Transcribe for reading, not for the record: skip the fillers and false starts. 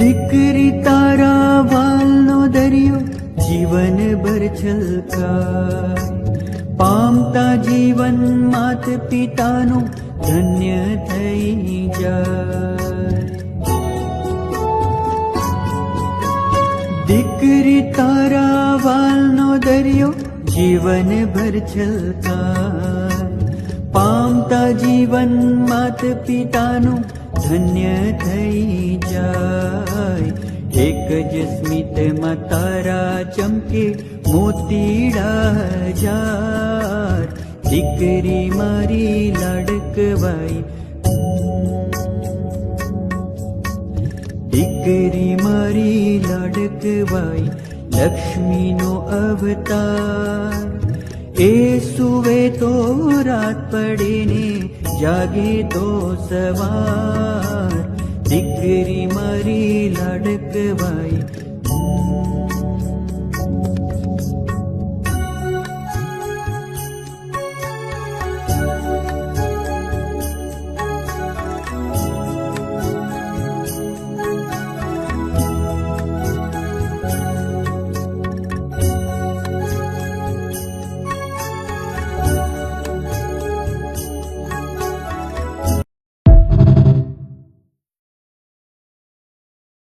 દીકરી તારા વાલનો દરિયો જીવનભર છલકાય, પામતા જીવન માત પિતાનું ધન્ય થઈ જાય. દીકરી તારા વાલનો દરિયો જીવનભર છલકાય, પામતા જીવન માત પિતાનું ધન્ય થઈ જાય. એક જ સ્મિતમાં તારા ચમકે મોતીડા હજાર, દીકરી મારી લાડકવાઈ, દીકરી મારી લાડકવાઈ, લક્ષ્મીનો અવતાર. એ સુવે તો રાત પડે ને જાગે તો સવાર, દીકરી મારી લાડકવાઈ,